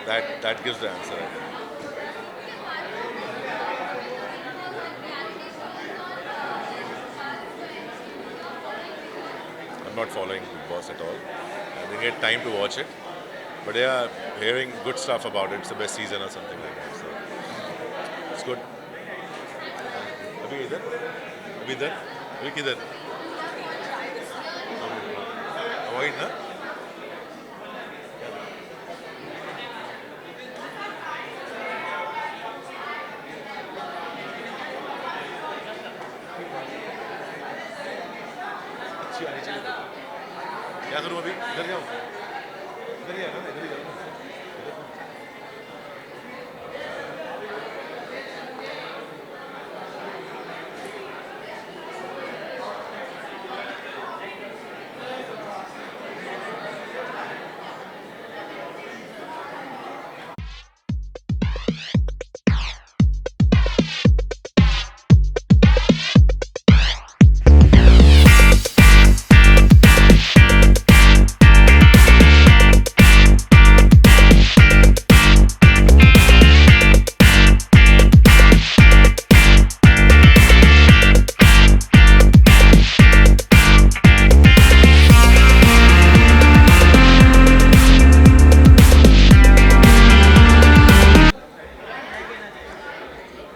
that gives the answer. I think. I'm not following Big Boss at all. I didn't get time to watch it, but yeah, hearing good stuff about it. It's the best season or something like that. So it's good. अभी इधर? अभी इधर? अभी किधर? Avoid ना? अच्छी आनी चाहिए. क्या करूँ अभी? इधर जाऊँ? इधर ही आना ना, इधर ही जाऊँ ना.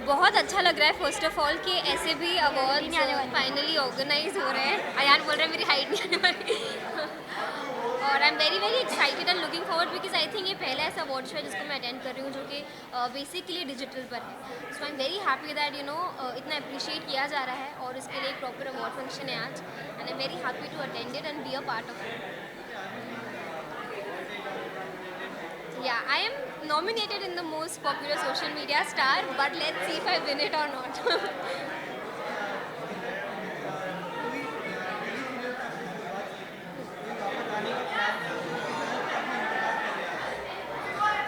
बहुत अच्छा लग रहा है फर्स्ट ऑफ ऑल कि ऐसे भी अवार्ड्स फाइनली ऑर्गेनाइज हो रहे हैं. अयान बोल रहे हैं मेरी हाइट नहीं आने वाली. और आई am very very excited and looking forward because I think ये पहला ऐसा अवार्ड शो है जिसको मैं अटेंड कर रही हूँ जो कि बेसिकली डिजिटल पर है. So I am very happy that इतना अप्रिशिएट किया जा रहा है और इसके लिए एक प्रॉपर अवार्ड फंक्शन है आज. And I am very happy to attend it and be a part of it. Yeah, I am nominated in the most popular social media star, but let's see if I win it or not.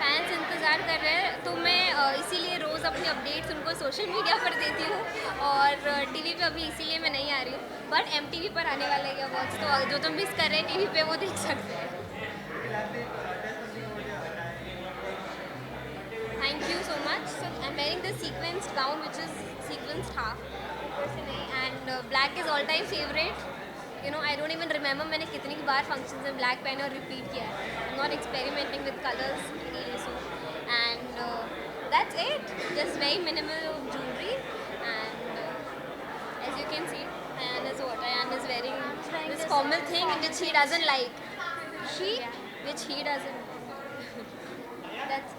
Fans इंतज़ार कर रहे हैं तो मैं इसीलिए रोज़ अपनी updates उनको social media पर देती हूँ और टीवी पे अभी इसीलिए मैं नहीं आ रही हूँ. बट MTV पर आने वाले ये अवार्ड्स तो जो तुम मिस कर रहे हैं टीवी पे वो देख सकते हैं. Thank you so much. So I'm wearing the sequenced gown, which is sequenced half, and black is all-time favorite. I don't even remember मैंने कितनी बार functions में black पहने और repeat किया है. I'm not experimenting with colors really soon. And that's it. Just very minimal jewelry, and as you can see, Ayan is wearing this formal thing which he doesn't like. Which he doesn't. That's.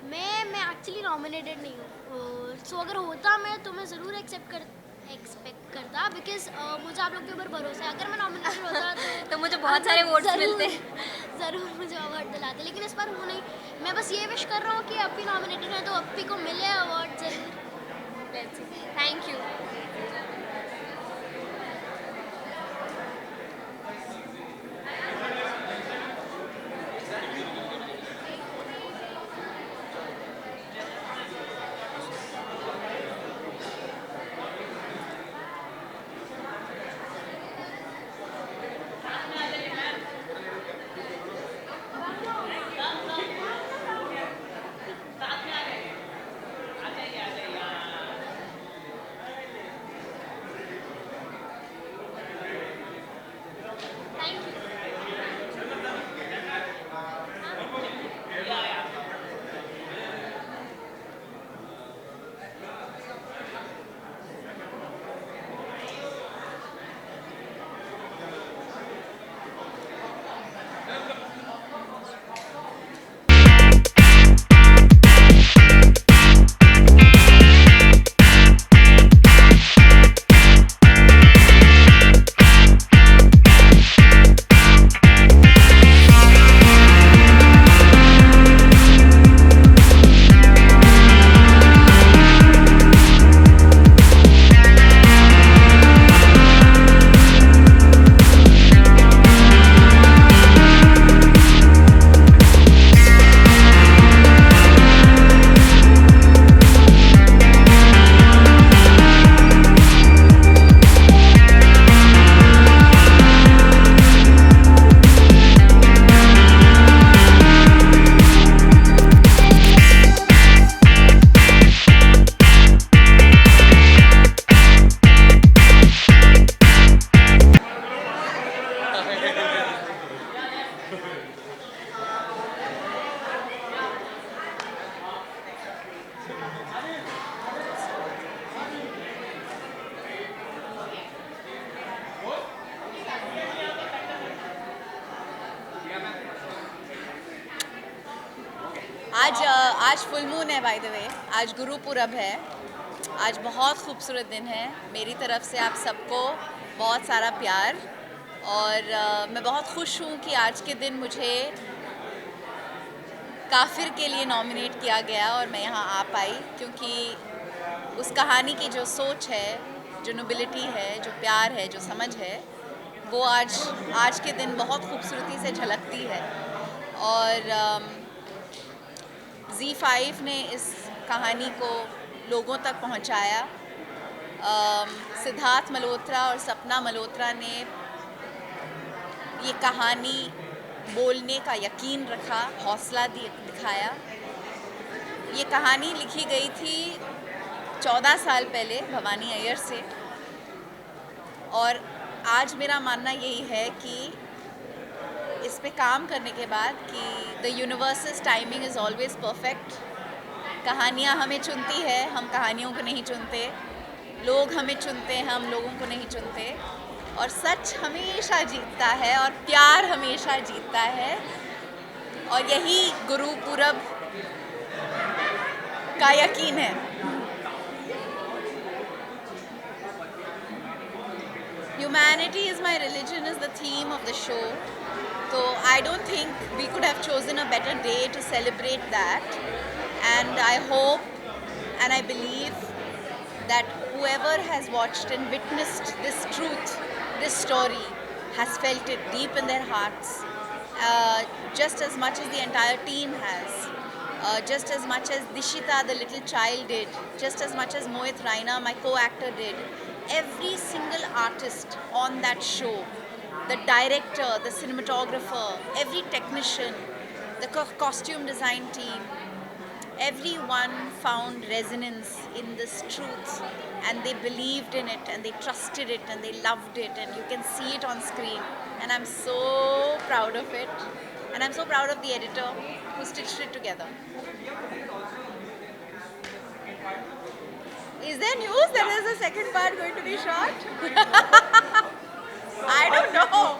मैं actually nominated नहीं हूँ. सो अगर होता मैं तो मैं ज़रूर expect करता बिकॉज मुझे आप लोग के ऊपर भरोसा है. अगर मैं नॉमिनेटेड होता तो मुझे बहुत सारे वोट्स मिलते. ज़रूर मुझे अवार्ड दिलाते, लेकिन इस बार वो नहीं. मैं बस ये विश कर रहा हूँ कि अप्पी नॉमिनेटेड है तो अप्पी को मिले अवार्ड ज़रूर. Thank you. आज फुल मून है बाय द वे, आज गुरुपुरब है, आज बहुत खूबसूरत दिन है। मेरी तरफ से आप सबको बहुत सारा प्यार और मैं बहुत खुश हूँ कि आज के दिन मुझे काफिर के लिए नॉमिनेट किया गया और मैं यहाँ आ पाई, क्योंकि उस कहानी की जो सोच है, जो नोबिलिटी है, जो प्यार है, जो समझ है, वो आज के दिन बहुत खूबसूरती से झलकती है। और Z5 ने इस कहानी को लोगों तक पहुंचाया। सिद्धार्थ मल्होत्रा और सपना मल्होत्रा ने ये कहानी बोलने का यकीन रखा, हौसला दिखाया। ये कहानी लिखी गई थी 14 साल पहले भवानी अय्यर से, और आज मेरा मानना यही है कि इस पे काम करने के बाद कि the universe's timing is always perfect. कहानियाँ हमें चुनती है, हम कहानियों को नहीं चुनते। लोग हमें चुनते हैं, हम लोगों को नहीं चुनते। और सच हमेशा जीतता है और प्यार हमेशा जीतता है, और यही गुरुपुरब का यकीन है। Humanity is my religion is the theme of the show. So I don't think we could have chosen a better day to celebrate that. And I hope and I believe that whoever has watched and witnessed this truth, this story, has felt it deep in their hearts, just as much as the entire team has. Just as much as Dishita, the little child, did, just as much as Mohit Raina, my co-actor, did. Every single artist on that show, the director, the cinematographer, every technician, the costume design team, everyone found resonance in this truth, and they believed in it, and they trusted it, and they loved it, and you can see it on screen. And I'm so proud of it, and I'm so proud of the editor who stitched it together. Is there news that there's a second part going to be shot? I don't know.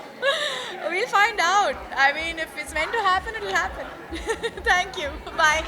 We'll find out. I mean, if it's meant to happen, it'll happen. Thank you. Bye.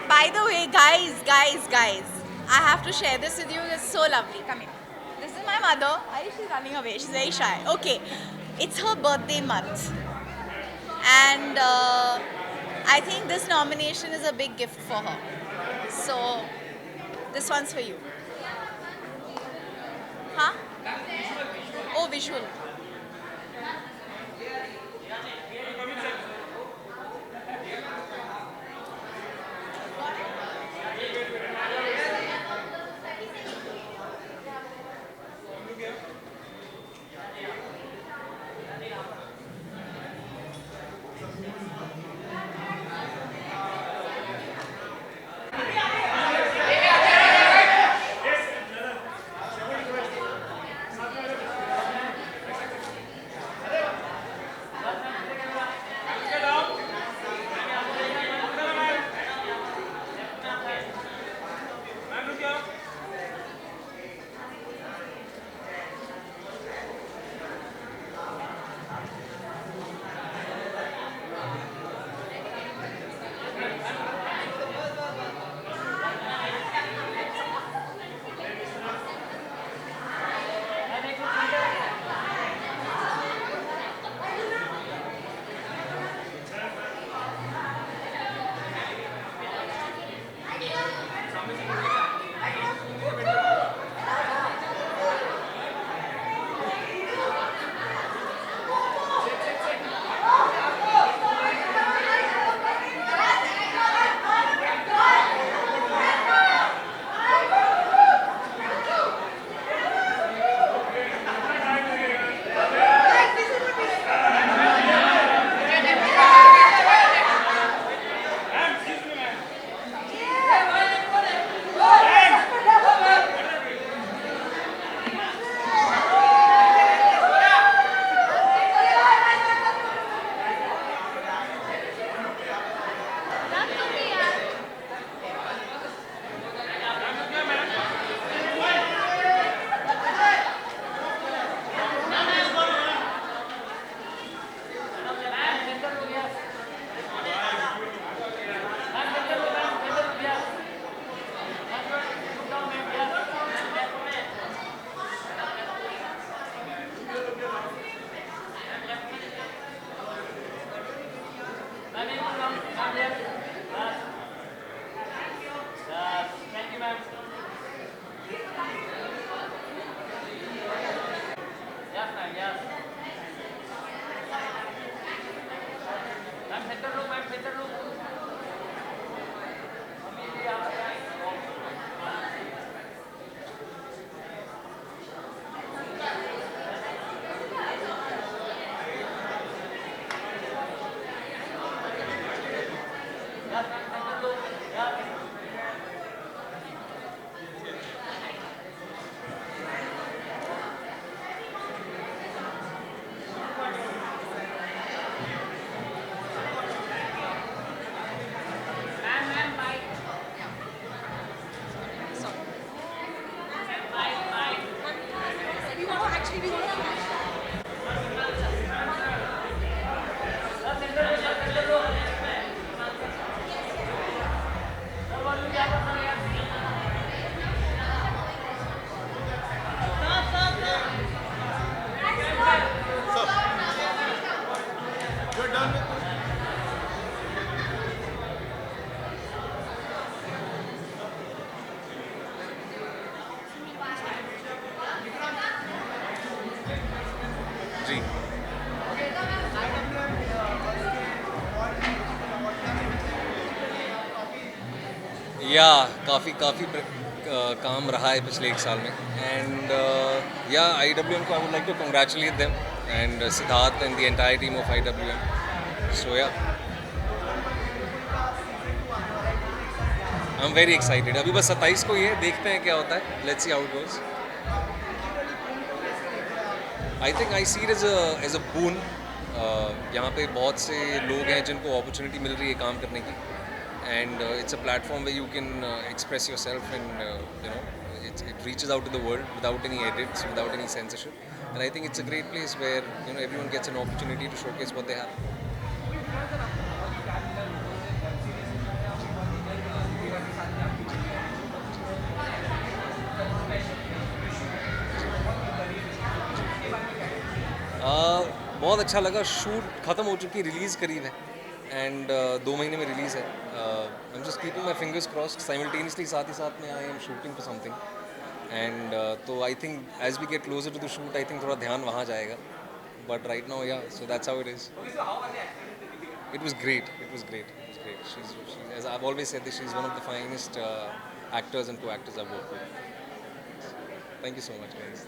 By the way, guys, I have to share this with you. It's so lovely. Come here. This is my mother. She's running away. She's very shy. Okay. It's her birthday month. And I think this nomination is a big gift for her. So, this one's for you. Huh? Oh, visual. या काफ़ी काम रहा है पिछले 1 साल में and yeah IWM को I would like to congratulate them and Siddharth and the entire team of IWM so yeah I am very excited अभी बस 27 को ये देखते हैं क्या होता है let's see how it goes I think I see it as a boon यहाँ पे बहुत से लोग हैं जिनको अपॉर्चुनिटी मिल रही है काम करने की and it's a platform where you can express yourself and you know it reaches out to the world without any edits, without any censorship, and I think it's a great place where you know everyone gets an opportunity to showcase what they have. बहुत अच्छा लगा shoot ख़त्म हो चुकी release करीब है and 2 महीने में रिलीज़ है I am just keeping my fingers crossed simultaneously साथ ही साथ में I am shooting for something and तो I think as we get closer to the shoot I think थोड़ा ध्यान वहाँ जाएगा बट राइट नाउ या so that's how it is it was great she's as I've always said this she's one of the finest actors and co-actors I've worked with. Thank you so much guys.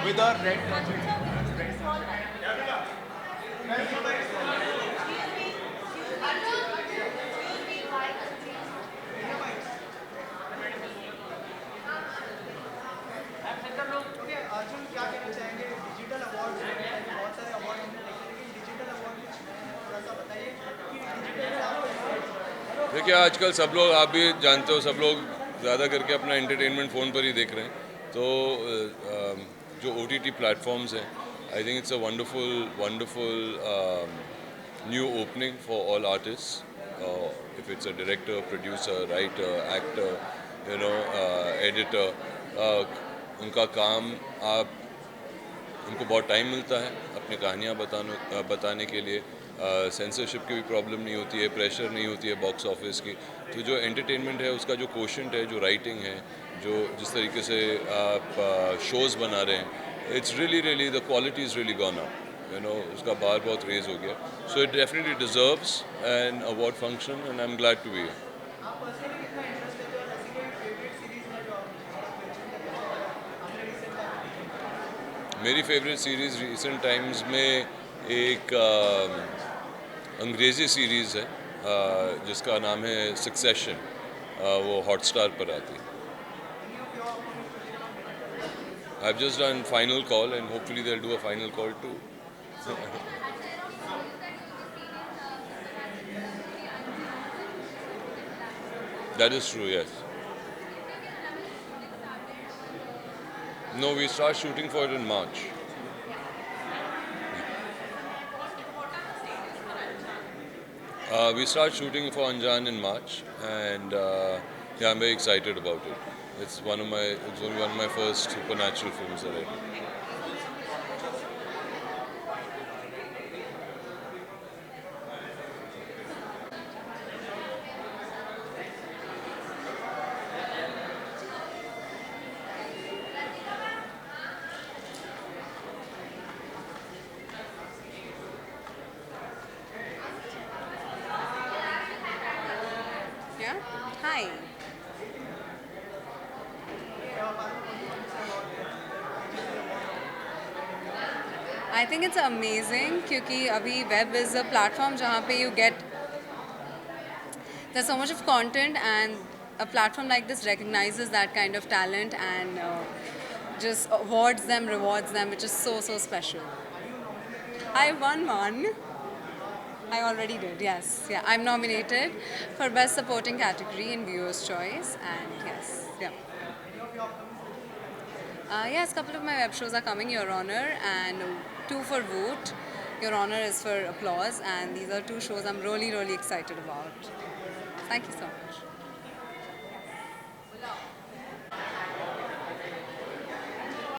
With a red देखिए आजकल सब लोग आप भी जानते हो सब लोग ज़्यादा करके अपना एंटरटेनमेंट फ़ोन पर ही देख रहे हैं तो जो OTT प्लेटफॉर्म्स हैं I think it's a wonderful new opening for all artist if it's a director producer writer actor you know editor उनका काम आप उनको बहुत टाइम मिलता है अपनी कहानियाँ बताने के लिए सेंसरशिप की भी प्रॉब्लम नहीं होती है प्रेशर नहीं होती है बॉक्स ऑफिस की तो जो एंटरटेनमेंट है उसका जो कोशेंट है जो राइटिंग है जो जिस तरीके से आप शोज़ बना रहे हैं it's really the quality is really gone up you know उसका बार बहुत रेज हो गया so it definitely deserves an award function and I am glad to be here मेरी फेवरेट सीरीज़ रिसेंट टाइम्स में एक अंग्रेज़ी सीरीज़ है जिसका नाम है सक्सेशन वो हॉटस्टार पर आती है I have just done final call and hopefully they will do a final call to that is true yes No, we start shooting for it in March. We start shooting for Anjan in March, and yeah, I'm very excited about it. It's only one of my first supernatural films that I did. Hi. I think it's amazing क्योंकि अभी web is a platform जहाँ पे you get there's so much of content and a platform like this recognizes that kind of talent and just awards them, rewards them, which is so special. I won one. I already did, yes. Yeah, I'm nominated for Best Supporting Category in Viewers' Choice, and yes, yeah. Yes, a couple of my web shows are coming, Your Honor, and 2 for Voot. Your Honor is for applause, and these are two shows I'm really, really excited about. Thank you so much.